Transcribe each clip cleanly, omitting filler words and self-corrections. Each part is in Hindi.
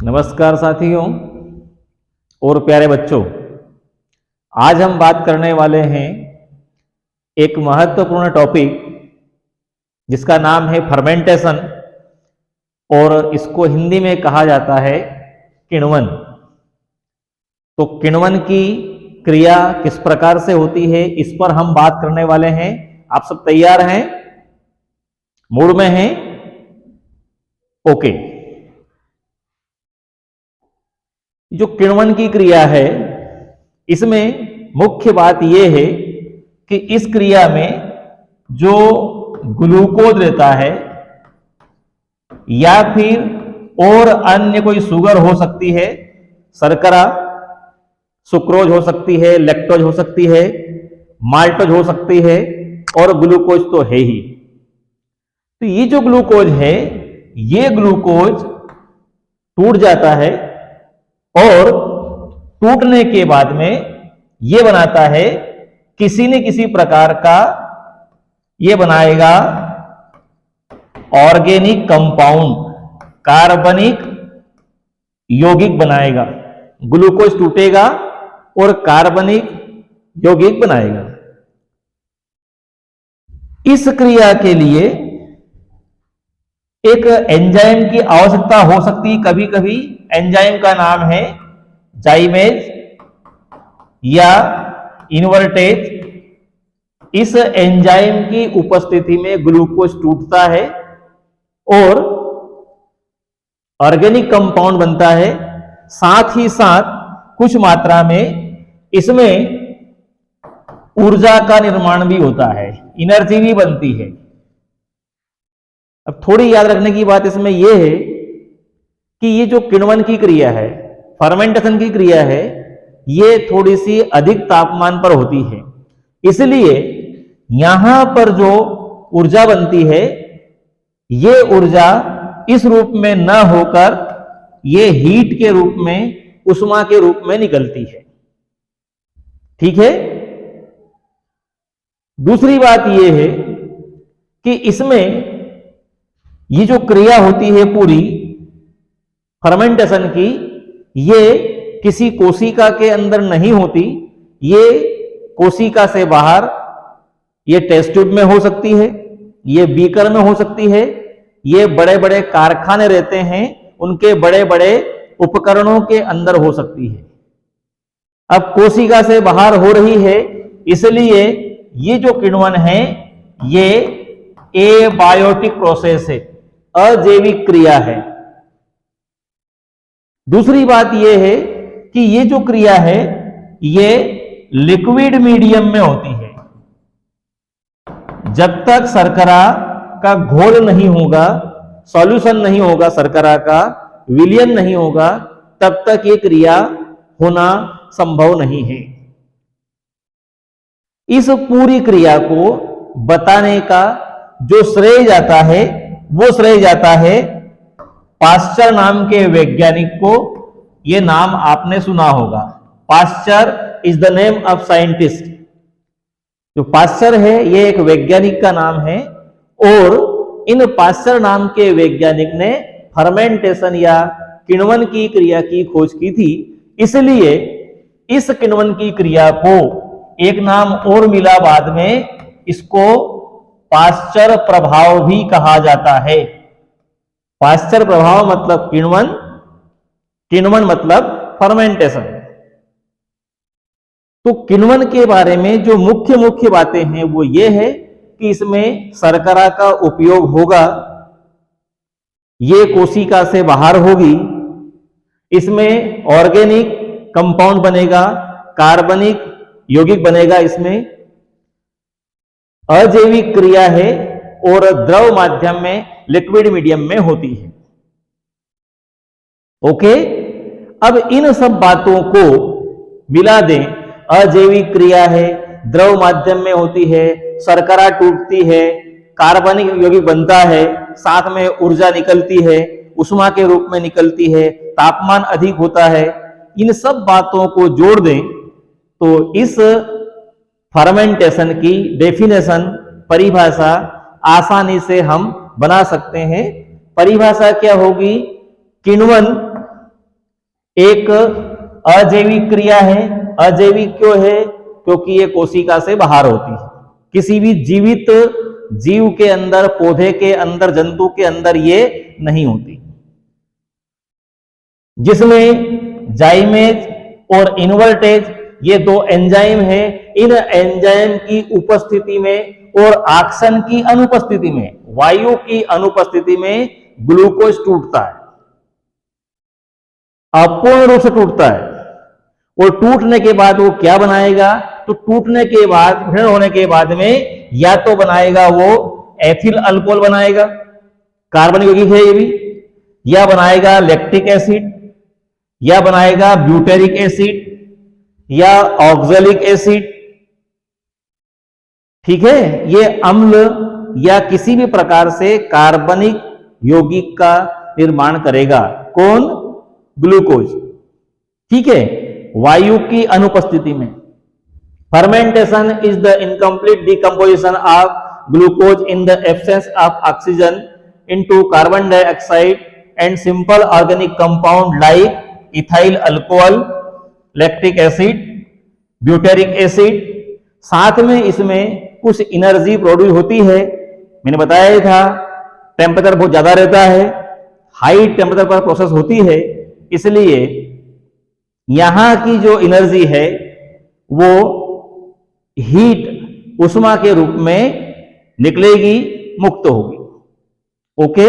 नमस्कार साथियों और प्यारे बच्चों, आज हम बात करने वाले हैं एक महत्वपूर्ण टॉपिक जिसका नाम है फर्मेंटेशन और इसको हिंदी में कहा जाता है किण्वन। तो किण्वन की क्रिया किस प्रकार से होती है, इस पर हम बात करने वाले हैं। आप सब तैयार हैं? मूड में हैं? ओके। जो किण्वन की क्रिया है, इसमें मुख्य बात यह है कि इस क्रिया में जो ग्लूकोज रहता है या फिर और अन्य कोई शुगर हो सकती है, शर्करा, सुक्रोज हो सकती है, लैक्टोज हो सकती है, माल्टोज हो सकती है और ग्लूकोज तो है ही। तो ये जो ग्लूकोज है, ये ग्लूकोज टूट जाता है और टूटने के बाद में यह बनाता है किसी न किसी प्रकार का, यह बनाएगा ऑर्गेनिक कंपाउंड, कार्बनिक यौगिक बनाएगा। ग्लूकोज टूटेगा और कार्बनिक यौगिक बनाएगा। इस क्रिया के लिए एक एंजाइम की आवश्यकता हो सकती है। कभी कभी एंजाइम का नाम है जाइमेज या इन्वर्टेज। इस एंजाइम की उपस्थिति में ग्लूकोज टूटता है और ऑर्गेनिक कंपाउंड बनता है। साथ ही साथ कुछ मात्रा में इसमें ऊर्जा का निर्माण भी होता है, एनर्जी भी बनती है। अब थोड़ी याद रखने की बात इसमें यह है कि ये जो किण्वन की क्रिया है, फर्मेंटेशन की क्रिया है, ये थोड़ी सी अधिक तापमान पर होती है। इसलिए यहां पर जो ऊर्जा बनती है, ये ऊर्जा इस रूप में न होकर ये हीट के रूप में, उष्मा के रूप में निकलती है। ठीक है। दूसरी बात यह है कि इसमें ये जो क्रिया होती है पूरी फर्मेंटेशन की, ये किसी कोशिका के अंदर नहीं होती। ये कोशिका से बाहर, ये टेस्ट ट्यूब में हो सकती है, ये बीकर में हो सकती है, ये बड़े बड़े कारखाने रहते हैं, उनके बड़े बड़े उपकरणों के अंदर हो सकती है। अब कोशिका से बाहर हो रही है, इसलिए ये जो किण्वन है ये एबायोटिक प्रोसेस है, अजैविक क्रिया है। दूसरी बात यह है कि ये जो क्रिया है ये लिक्विड मीडियम में होती है। जब तक शर्करा का घोल नहीं होगा, सॉल्यूशन नहीं होगा, शर्करा का विलयन नहीं होगा, तब तक ये क्रिया होना संभव नहीं है। इस पूरी क्रिया को बताने का जो श्रेय जाता है, वो श्रेय जाता है पाश्चर नाम के वैज्ञानिक को। यह नाम आपने सुना होगा। Pasteur is the name of scientist. जो पाश्चर है ये एक वैज्ञानिक का नाम है और इन पाश्चर नाम के वैज्ञानिक ने फर्मेंटेशन या किण्वन की क्रिया की खोज की थी। इसलिए इस किण्वन की क्रिया को एक नाम और मिला बाद में, इसको पाश्चर प्रभाव भी कहा जाता है। पाश्चर प्रभाव मतलब किण्वन, किण्वन मतलब फर्मेंटेशन। तो किण्वन के बारे में जो मुख्य मुख्य बातें हैं वो ये है कि इसमें शर्करा का उपयोग होगा, ये कोशिका से बाहर होगी, इसमें ऑर्गेनिक कंपाउंड बनेगा, कार्बनिक यौगिक बनेगा, इसमें अजैविक क्रिया है और द्रव माध्यम में, लिक्विड मीडियम में होती है। ओके। अब इन सब बातों को मिला दें, अजैविक क्रिया है, द्रव माध्यम में होती है, शर्करा टूटती है, कार्बनिक यौगिक बनता है, साथ में ऊर्जा निकलती है, उष्मा के रूप में निकलती है, तापमान अधिक होता है। इन सब बातों को जोड़ दें तो इस फर्मेंटेशन की डेफिनेशन, परिभाषा आसानी से हम बना सकते हैं। परिभाषा क्या होगी? किण्वन एक अजैविक क्रिया है। अजैविक क्यों है? क्योंकि ये कोशिका से बाहर होती है। किसी भी जीवित जीव के अंदर, पौधे के अंदर, जंतु के अंदर ये नहीं होती। जिसमें जाइमेज और इन्वर्टेज ये दो एंजाइम है। इन एंजाइम की उपस्थिति में और ऑक्सीजन की अनुपस्थिति में, वायु की अनुपस्थिति में ग्लूकोज टूटता है, अपूर्ण रूप से टूटता है। और टूटने के बाद वो क्या बनाएगा? तो टूटने के बाद, विघटन होने के बाद में या तो बनाएगा वो एथिल अल्कोहल बनाएगा, कार्बनिक यौगिक है ये भी, या बनाएगा लैक्टिक एसिड, या बनाएगा ब्यूटेरिक एसिड, या ऑक्सैलिक एसिड। ठीक है, ये अम्ल या किसी भी प्रकार से कार्बनिक यौगिक का निर्माण करेगा। कौन? ग्लूकोज। ठीक है, वायु की अनुपस्थिति में। Fermentation is the incomplete decomposition of glucose in the absence of oxygen into carbon dioxide and simple organic compound like ethyl alcohol, lactic acid, butyric acid. साथ में इसमें कुछ एनर्जी प्रोड्यूस होती है। मैंने बताया ही था, टेम्परेचर बहुत ज्यादा रहता है, हाई टेम्परेचर पर प्रोसेस होती है, इसलिए यहां की जो एनर्जी है वो हीट, उष्मा के रूप में निकलेगी, मुक्त होगी। ओके,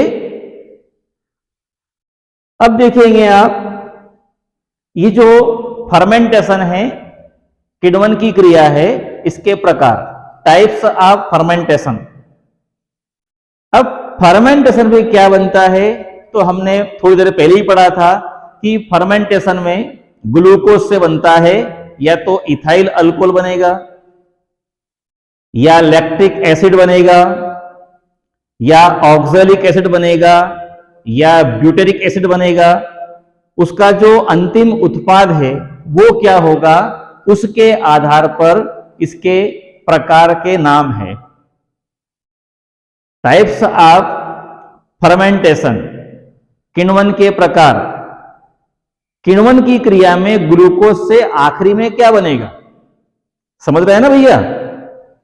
अब देखेंगे आप, ये जो फर्मेंटेशन है, किण्वन की क्रिया है, इसके प्रकार, टाइप्स ऑफ फर्मेंटेशन। अब फर्मेंटेशन में क्या बनता है? तो हमने थोड़ी देर पहले ही पढ़ा था कि फर्मेंटेशन में ग्लूकोज से बनता है, या तो इथाइल अल्कोहल बनेगा, या लैक्टिक एसिड बनेगा, या ऑक्सैलिक एसिड बनेगा, या ब्यूटेरिक एसिड बनेगा। उसका जो अंतिम उत्पाद है वो क्या होगा, उसके आधार पर इसके प्रकार के नाम है। टाइप्स ऑफ फर्मेंटेशन, किण्वन के प्रकार। किण्वन की क्रिया में ग्लूकोज से आखिरी में क्या बनेगा? समझ रहे हैं ना भैया?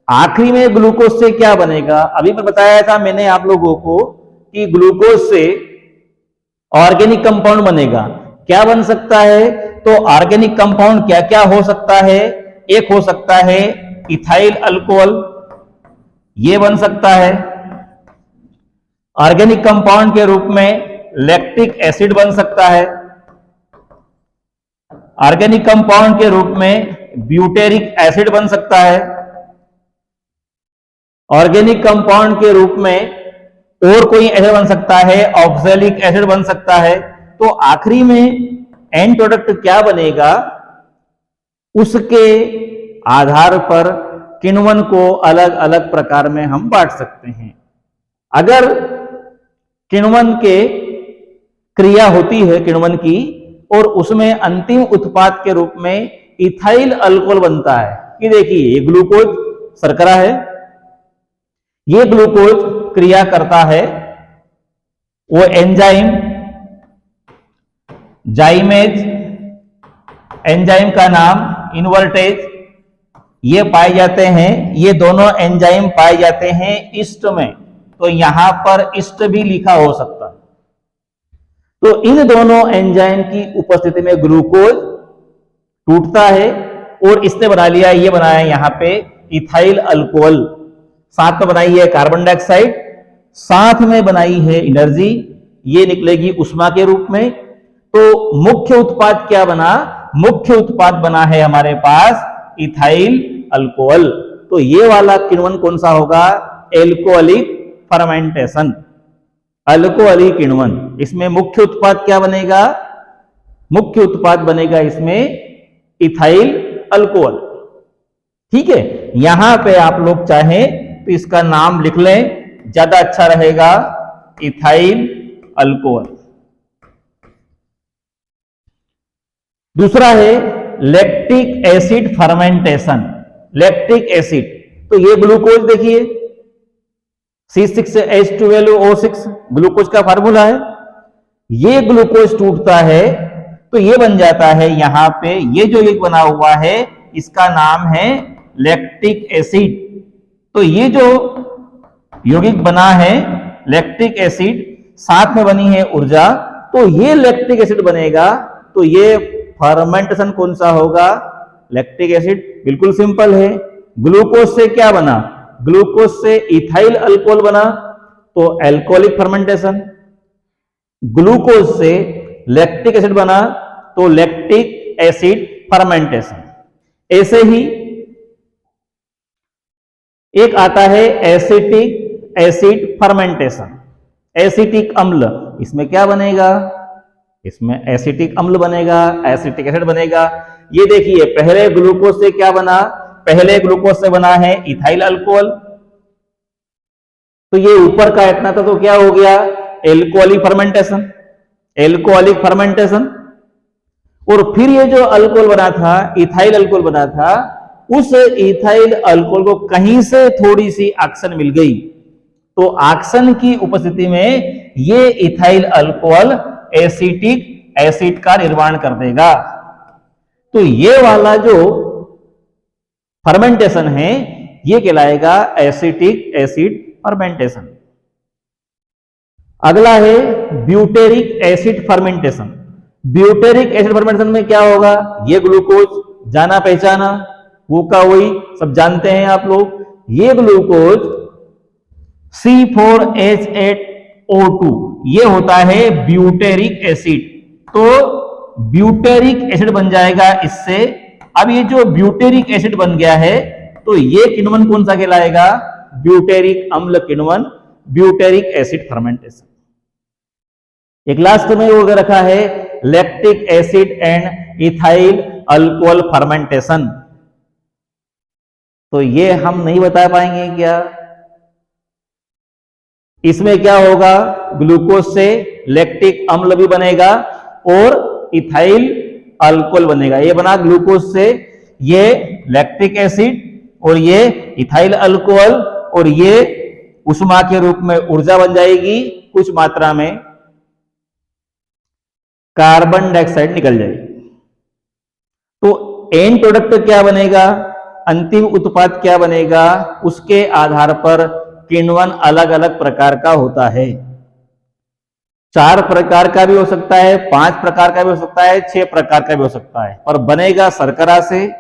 आखिरी में ग्लूकोज से क्या बनेगा? अभी मैं बताया था मैंने आप लोगों को कि ग्लूकोज से ऑर्गेनिक कंपाउंड बनेगा। क्या बन सकता है? तो ऑर्गेनिक कंपाउंड क्या क्या हो सकता है? एक हो सकता है इथाइल अल्कोहल, ये बन सकता है। ऑर्गेनिक कंपाउंड के रूप में लैक्टिक एसिड बन सकता है। ऑर्गेनिक कंपाउंड के रूप में ब्यूटेरिक एसिड बन सकता है। ऑर्गेनिक कंपाउंड के रूप में और कोई एसिड बन सकता है, ऑक्सैलिक एसिड बन सकता है। तो आखिरी में एंड प्रोडक्ट क्या बनेगा, उसके आधार पर किण्वन को अलग अलग प्रकार में हम बांट सकते हैं। अगर किण्वन के क्रिया होती है किण्वन की, और उसमें अंतिम उत्पाद के रूप में इथाइल अल्कोहल बनता है, कि देखिए ये ग्लूकोज शर्करा है, ये ग्लूकोज क्रिया करता है, वो एंजाइम जाइमेज, एंजाइम का नाम इन्वर्टेज, ये पाए जाते हैं। ये दोनों एंजाइम पाए जाते हैं ईस्ट में, तो यहां पर ईस्ट भी लिखा हो सकता है। तो इन दोनों एंजाइम की उपस्थिति में ग्लूकोज टूटता है, और इसने बना लिया, ये बनाया यहां पे इथाइल अल्कोहल, साथ में बनाई है कार्बन डाइऑक्साइड, साथ में बनाई है एनर्जी, ये निकलेगी उष्मा के रूप में। तो मुख्य उत्पाद क्या बना? मुख्य उत्पाद बना है हमारे पास इथाइल अल्कोहल। तो ये वाला किण्वन कौन सा होगा? एल्कोहलिक फर्मेंटेशन, अल्कोहलिक किण्वन। इसमें मुख्य उत्पाद क्या बनेगा? मुख्य उत्पाद बनेगा इसमें इथाइल अल्कोहल। ठीक है, यहां पे आप लोग चाहें तो इसका नाम लिख लें, ज्यादा अच्छा रहेगा, इथाइल अल्कोहल। दूसरा है lactic acid fermentation. Lactic acid, तो ये ग्लूकोज देखिए C6H12O6 ग्लूकोज का फार्मूला है। ये ग्लूकोज टूटता है तो ये बन जाता है यहां पे, ये जो एक बना हुआ है इसका नाम है लैक्टिक एसिड। तो ये जो यौगिक बना है लैक्टिक एसिड, साथ में बनी है ऊर्जा, तो ये लैक्टिक एसिड बनेगा। तो ये फर्मेंटेशन कौन सा होगा? Lactic acid. बिल्कुल सिंपल है। ग्लूकोज से क्या बना? ग्लूकोज से इथाइल अल्कोहल बना, तो एल्कोहलिक फर्मेंटेशन। ग्लूकोज से लैक्टिक एसिड बना, तो लैक्टिक एसिड फर्मेंटेशन। ऐसे ही एक आता है एसिटिक एसिड फर्मेंटेशन। एसिटिक अम्ल, इसमें क्या बनेगा? इसमें एसिटिक अम्ल बनेगा, एसिटिक एसिड बनेगा। ये देखिए, पहले ग्लूकोज से क्या बना? पहले ग्लूकोज से बना है इथाइल अल्कोहल, तो ये ऊपर का इतना था, तो क्या हो गया? Alcoholic fermentation, alcoholic fermentation. और फिर ये जो अल्कोहल बना था, इथाइल अल्कोहल बना था, उस इथाइल अल्कोहल को कहीं से थोड़ी सी ऑक्सीजन मिल गई, तो ऑक्सीजन की उपस्थिति में ये इथाइल अल्कोहल एसिटिक एसिड का निर्माण कर देगा। तो ये वाला जो फर्मेंटेशन है ये कहलाएगा एसिटिक एसिड फर्मेंटेशन। अगला है butyric acid fermentation. Butyric acid fermentation में क्या होगा? ये ग्लूकोज जाना पहचाना, वो का वही सब जानते हैं आप लोग। ये ग्लूकोज C4H8O2 ये होता है ब्यूटेरिक एसिड। तो ब्यूटेरिक एसिड बन जाएगा इससे। अब ये जो ब्यूटेरिक एसिड बन गया है, तो ये किण्वन कौन सा कहलाएगा? ब्यूटेरिक अम्ल किण्वन, ब्यूटेरिक एसिड फर्मेंटेशन। एक लास्ट में वो रखा है lactic acid and ethyl alcohol fermentation. तो ये हम नहीं बता पाएंगे क्या? इसमें क्या होगा? ग्लूकोज से लैक्टिक अम्ल भी बनेगा और इथाइल अल्कोहल बनेगा। ये बना ग्लूकोज से, ये लैक्टिक एसिड और ये इथाइल अल्कोहल, और ये उष्मा के रूप में ऊर्जा बन जाएगी, कुछ मात्रा में कार्बन डाइऑक्साइड निकल जाएगी। तो एंड प्रोडक्ट क्या बनेगा? अंतिम उत्पाद क्या बनेगा? उसके आधार पर किण्वन अलग अलग प्रकार का होता है। 4 प्रकार का भी हो सकता है, 5 प्रकार का भी हो सकता है, 6 प्रकार का भी हो सकता है, और बनेगा शर्करा से।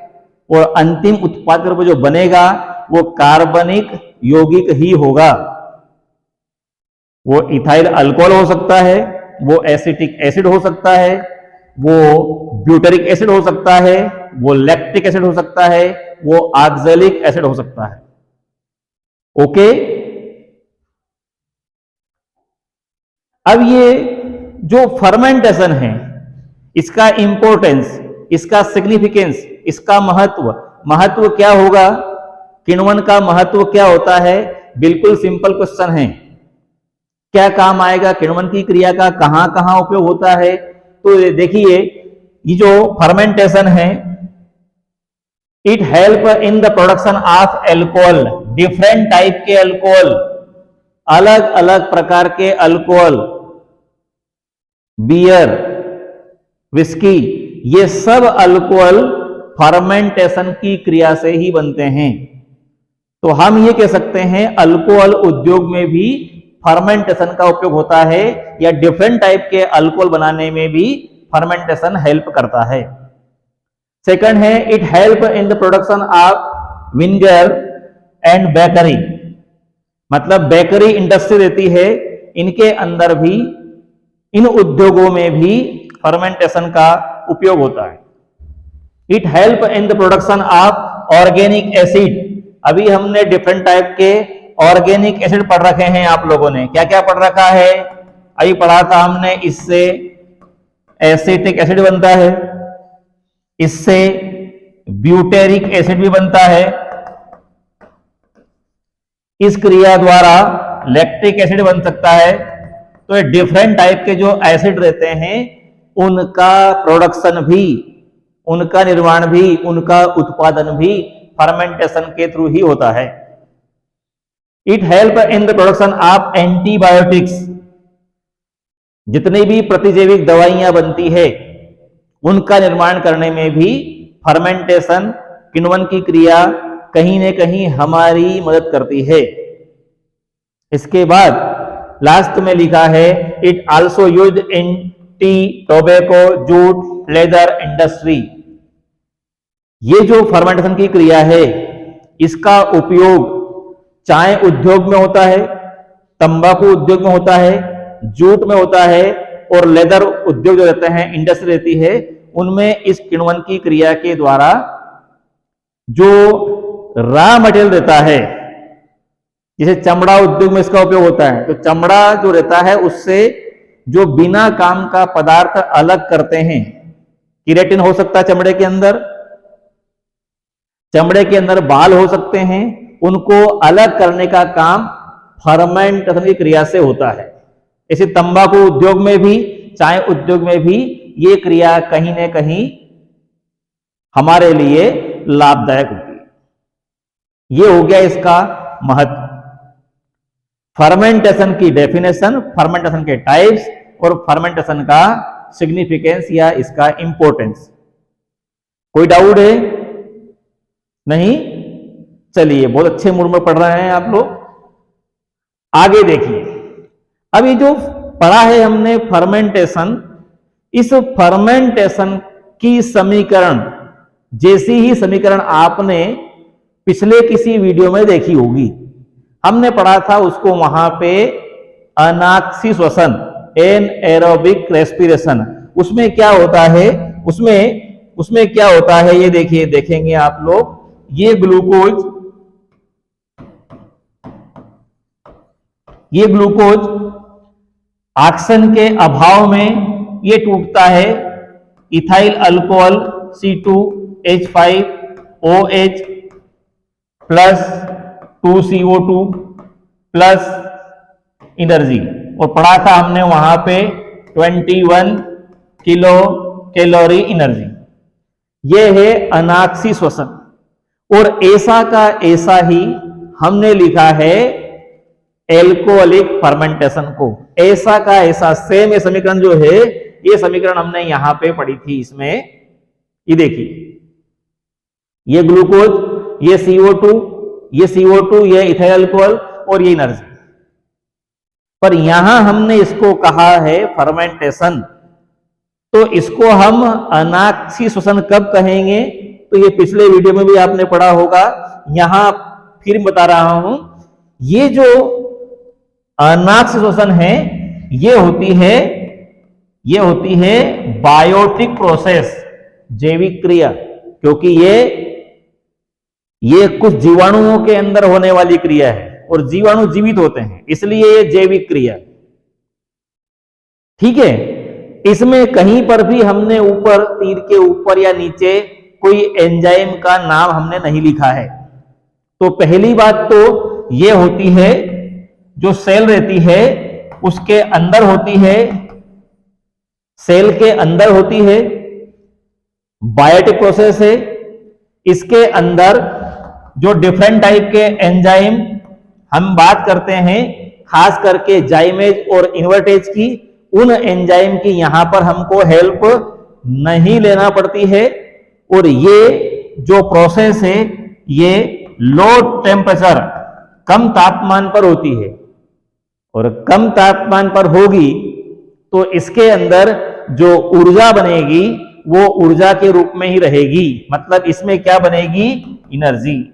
और अंतिम उत्पाद जो बनेगा वो कार्बनिक यौगिक ही होगा। वो इथाइल अल्कोहल हो सकता है, वो एसिटिक एसिड हो सकता है, वो ब्यूटेरिक एसिड हो सकता है, वो लैक्टिक एसिड हो सकता है, वो ऑक्सैलिक एसिड हो सकता है। ओके। अब ये जो फर्मेंटेशन है, इसका इंपॉर्टेंस, इसका सिग्निफिकेंस, इसका महत्व क्या होगा? किण्वन का महत्व क्या होता है? बिल्कुल सिंपल क्वेश्चन है। क्या काम आएगा किण्वन की क्रिया का? कहां कहां उपयोग होता है? तो देखिए, ये जो फर्मेंटेशन है, it help in the production of alcohol. Different type के अल्कोहल, अलग अलग प्रकार के अल्कोहल, बियर, विस्की, ये सब अल्कोहल फर्मेंटेशन की क्रिया से ही बनते हैं। तो हम ये कह सकते हैं अल्कोहल उद्योग में भी फर्मेंटेशन का उपयोग होता है, या डिफरेंट टाइप के अल्कोहल बनाने में भी फर्मेंटेशन हेल्प करता है। सेकंड है it help in the production of vinegar and bakery. मतलब बेकरी इंडस्ट्री रहती है, इनके अंदर भी, इन उद्योगों में भी फर्मेंटेशन का उपयोग होता है। It help in the production of organic acid. अभी हमने डिफरेंट टाइप के ऑर्गेनिक एसिड पढ़ रखे हैं। आप लोगों ने क्या क्या पढ़ रखा है? अभी पढ़ा था हमने, इससे एसिटिक एसिड बनता है, इससे ब्यूटेरिक एसिड भी बनता है, इस क्रिया द्वारा लैक्टिक एसिड बन सकता है। तो ये डिफरेंट टाइप के जो एसिड रहते हैं, उनका प्रोडक्शन भी, उनका निर्माण भी, उनका उत्पादन भी फर्मेंटेशन के थ्रू ही होता है। It help in the production of antibiotics. जितनी भी प्रतिजैविक दवाइयां बनती है, उनका निर्माण करने में भी फर्मेंटेशन, किण्वन की क्रिया कहीं न कहीं हमारी मदद करती है। इसके बाद लास्ट में लिखा है it also used in T, tobacco, jute, leather industry. ये जो फर्मेंटेशन की क्रिया है इसका उपयोग चाय उद्योग में होता है, तंबाकू उद्योग में होता है, जूट में होता है, और लेदर उद्योग जो रहते हैं, इंडस्ट्री रहती है, उनमें इस किण्वन की क्रिया के द्वारा जो रॉ मटेरियल रहता है, जैसे चमड़ा उद्योग में इसका उपयोग होता है, तो चमड़ा जो रहता है उससे जो बिना काम का पदार्थ अलग करते हैं, केराटिन हो सकता है चमड़े के अंदर बाल हो सकते हैं, उनको अलग करने का काम फर्मेंटेशन की क्रिया से होता है। इसे तंबाकू उद्योग में भी, चाय उद्योग में भी ये क्रिया कहीं न कहीं हमारे लिए लाभदायक होती है। ये हो गया इसका महत्व, फर्मेंटेशन की डेफिनेशन, फर्मेंटेशन के टाइप्स और फर्मेंटेशन का सिग्निफिकेंस या इसका इंपॉर्टेंस। कोई डाउट है? नहीं? चलिए, बहुत अच्छे मूड में पढ़ रहे हैं आप लोग। आगे देखिए, अभी जो पढ़ा है हमने फर्मेंटेशन, इस फर्मेंटेशन की समीकरण जैसी ही समीकरण आपने पिछले किसी वीडियो में देखी होगी। हमने पढ़ा था उसको वहां पे अनाक्सी श्वसन, एनएरोबिक रेस्पिरेशन। उसमें क्या होता है, उसमें क्या होता है ये देखिए, देखेंगे आप लोग। ये ग्लूकोज ऑक्सीजन के अभाव में ये टूटता है ethyl alcohol C2H5OH plus 2CO2 plus energy, और पढ़ा था हमने वहां पे 21 किलो कैलोरी एनर्जी। ये है अनाक्सी श्वसन, और ऐसा का ऐसा ही हमने लिखा है एल्कोहलिक फर्मेंटेशन को। ऐसा का ऐसा सेम ये समीकरण जो है, ये समीकरण हमने यहां पे पढ़ी थी। इसमें ये देखिए, ये ग्लूकोज, ये CO2, ये इथाइल अल्कोहल और ये एनर्जी। पर यहां हमने इसको कहा है फर्मेंटेशन, तो इसको हम अनाक्सी श्वसन कब कहेंगे? तो ये पिछले वीडियो में भी आपने पढ़ा होगा, यहां फिर बता रहा हूं। ये जो अनाक्सी श्वसन है, ये होती है बायोटिक प्रोसेस, जैविक क्रिया, क्योंकि ये कुछ जीवाणुओं के अंदर होने वाली क्रिया है और जीवाणु जीवित होते हैं, इसलिए ये जैविक क्रिया। ठीक है, इसमें कहीं पर भी हमने ऊपर तीर के ऊपर या नीचे कोई एंजाइम का नाम हमने नहीं लिखा है। तो पहली बात तो ये होती है, जो सेल रहती है उसके अंदर होती है, सेल के अंदर होती है, बायोटिक प्रोसेस है। इसके अंदर जो डिफरेंट टाइप के एंजाइम हम बात करते हैं, खास करके जाइमेज और इन्वर्टेज की, उन एंजाइम की यहां पर हमको हेल्प नहीं लेना पड़ती है। और ये जो प्रोसेस है ये लो टेम्परेचर, कम तापमान पर होती है, और कम तापमान पर होगी तो इसके अंदर जो ऊर्जा बनेगी वो ऊर्जा के रूप में ही रहेगी। मतलब इसमें क्या बनेगी? एनर्जी,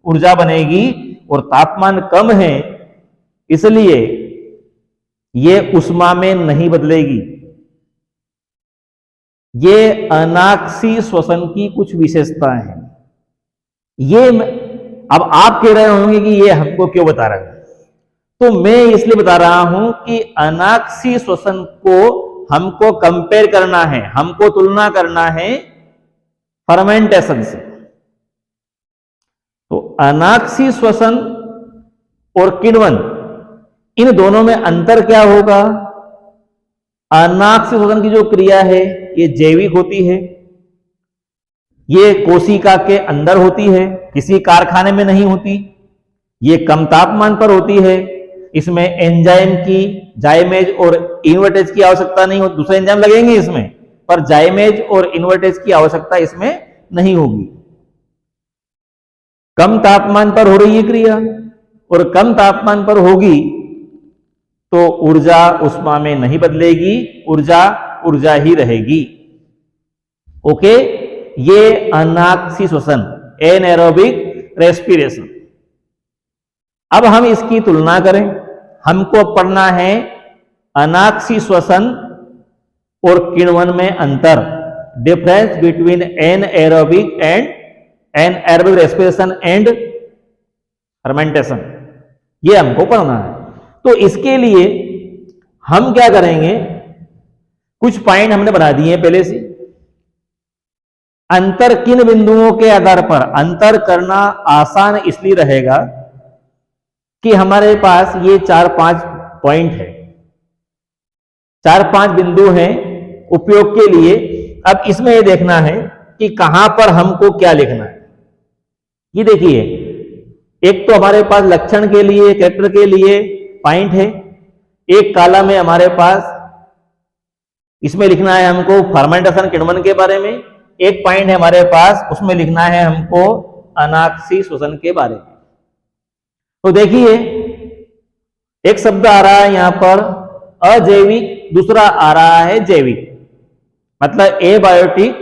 ऊर्जा बनेगी, और तापमान कम है इसलिए ये ऊष्मा में नहीं बदलेगी। ये अनाक्सी श्वसन की कुछ विशेषताएं हैं। ये अब आप कह रहे होंगे कि ये हमको क्यों बता रहा है, तो मैं इसलिए बता रहा हूं कि अनाक्सी श्वसन को हमको कंपेयर करना है, हमको तुलना करना है फर्मेंटेशन से। तो अनाक्सी श्वसन और किण्वन, इन दोनों में अंतर क्या होगा? अनाक्सी श्वसन की जो क्रिया है ये जैविक होती है, ये कोशिका के अंदर होती है, किसी कारखाने में नहीं होती, ये कम तापमान पर होती है, इसमें एंजाइम की, जाइमेज और इन्वर्टेज की आवश्यकता नहीं होती। दूसरे एंजाइम लगेंगे इसमें, पर जाइमेज और इन्वर्टेज की आवश्यकता इसमें नहीं होगी। कम तापमान पर हो रही है क्रिया और कम तापमान पर होगी तो ऊर्जा उष्मा में नहीं बदलेगी, ऊर्जा ऊर्जा ही रहेगी। ओके, ये अनाक्सी श्वसन, एनएरोबिक रेस्पिरेशन। अब हम इसकी तुलना करें, हमको पढ़ना है अनाक्सी श्वसन और किण्वन में अंतर, difference between anaerobic and anaerobic respiration and fermentation, ये हमको पढ़ना है। तो इसके लिए हम क्या करेंगे, कुछ पॉइंट हमने बना दिए पहले से। अंतर किन बिंदुओं के आधार पर, अंतर करना आसान इसलिए रहेगा कि हमारे पास ये 4-5 पॉइंट है, 4-5 बिंदु हैं उपयोग के लिए। अब इसमें यह देखना है कि कहां पर हमको क्या लिखना है। ये देखिए, एक तो हमारे पास लक्षण के लिए, कैरेक्टर के लिए पॉइंट है, एक कॉलम में हमारे पास इसमें लिखना है हमको फर्मेंटेशन किण्वन के बारे में, एक पॉइंट है हमारे पास उसमें लिखना है हमको अनाक्सी श्वसन के बारे में। तो देखिए, एक शब्द आ रहा है यहां पर अजैविक, दूसरा आ रहा है जैविक, मतलब एबायोटिक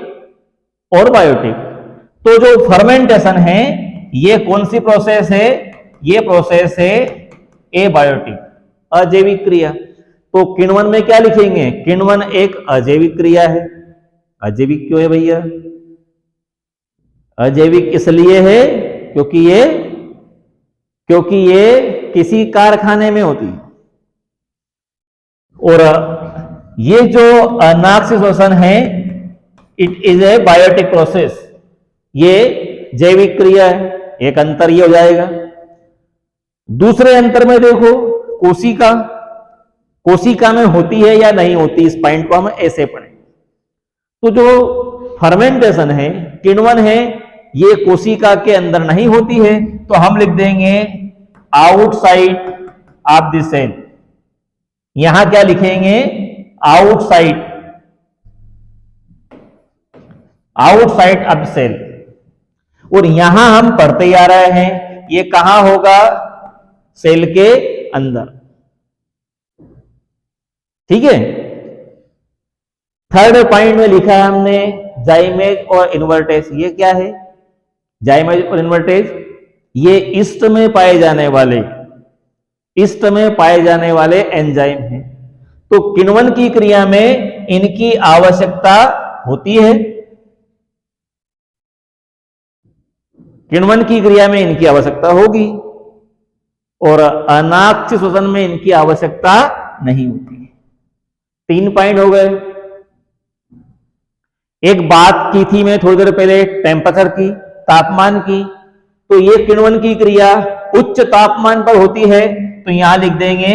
और बायोटिक। तो जो फर्मेंटेशन है ये कौन सी प्रोसेस है, ये प्रोसेस है एबायोटिक, अजैविक क्रिया। तो किण्वन में क्या लिखेंगे, किण्वन एक अजैविक क्रिया है। अजैविक क्यों है भैया, अजैविक इसलिए है क्योंकि ये किसी कारखाने में होती है। और ये जो अनाक्सी श्वसन है it is a biotic process, ये जैविक क्रिया है। एक अंतर ये हो जाएगा। दूसरे अंतर में देखो, कोशिका में होती है या नहीं होती, इस पॉइंट को हम ऐसे पढ़ें। तो जो फर्मेंटेशन है, किण्वन है, ये कोशिका के अंदर नहीं होती है, तो हम लिख देंगे आउटसाइड ऑफ द सेल। यहां क्या लिखेंगे, आउटसाइड ऑफ सेल। और यहां हम पढ़ते आ रहे हैं, ये कहां होगा, सेल के अंदर। ठीक है। थर्ड पॉइंट में लिखा है हमने जाइमेज और इन्वर्टेज। ये क्या है, जाइमेज और इन्वर्टेज, ये ईस्ट में पाए जाने वाले एंजाइम हैं। तो किण्वन की क्रिया में इनकी आवश्यकता होती है, किण्वन की क्रिया में इनकी आवश्यकता होगी, और अनाक्सी श्वसन में इनकी आवश्यकता नहीं होती है। 3 पॉइंट हो गए। एक बात की थी मैं थोड़ी देर पहले टेम्परेचर की, तापमान की। तो ये किण्वन की क्रिया उच्च तापमान पर होती है, तो यहां लिख देंगे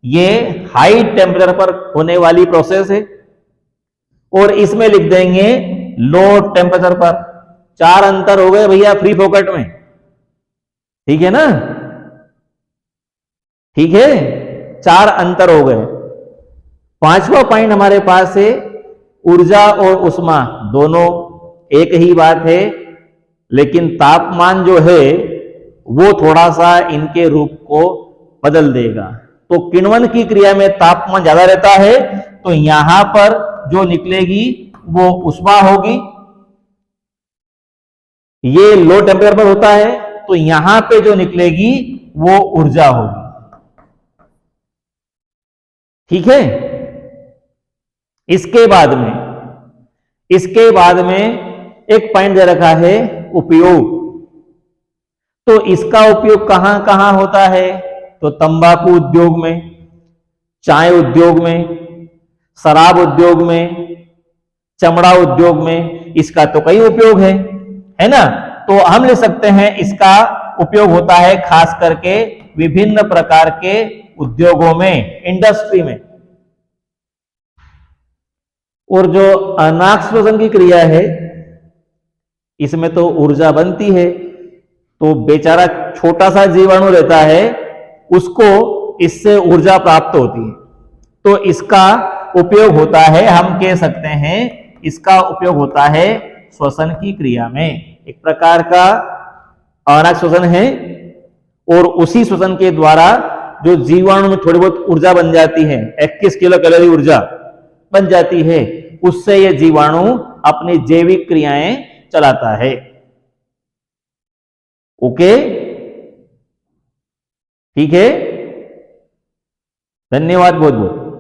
ये हाई टेम्परेचर पर होने वाली प्रोसेस है। और इसमें लिख देंगे लो टेम्परेचर पर। 4 अंतर हो गए भैया फ्री फोकट में, ठीक है ना, ठीक है, 4 अंतर हो गए। 5वां पॉइंट हमारे पास है ऊर्जा और उष्मा दोनों एक ही बात है, लेकिन तापमान जो है वो थोड़ा सा इनके रूप को बदल देगा। तो किण्वन की क्रिया में तापमान ज्यादा रहता है, तो यहां पर जो निकलेगी वो उष्मा होगी। ये लो टेम्परेचर पर होता है, तो यहां पे जो निकलेगी वो ऊर्जा होगी। ठीक है। इसके बाद में एक पॉइंट दे रखा है उपयोग। तो इसका उपयोग कहां कहां होता है, तो तंबाकू उद्योग में, चाय उद्योग में, शराब उद्योग में, चमड़ा उद्योग में, इसका तो कई उपयोग है ना। तो हम ले सकते हैं इसका उपयोग होता है खास करके विभिन्न प्रकार के उद्योगों में, इंडस्ट्री में। और जो अनाक्सी श्वसन की क्रिया है इसमें तो ऊर्जा बनती है, तो बेचारा छोटा सा जीवाणु रहता है, उसको इससे ऊर्जा प्राप्त होती है। तो इसका उपयोग होता है, हम कह सकते हैं इसका उपयोग होता है श्वसन की क्रिया में। एक प्रकार का अनाक श्वसन है और उसी श्वसन के द्वारा जो जीवाणु में थोड़ी बहुत ऊर्जा बन जाती है, 21 किलो कैलोरी ऊर्जा बन जाती है, उससे यह जीवाणु अपनी जैविक क्रियाएं चलाता है। ओके, ठीक है, धन्यवाद बहुत बहुत।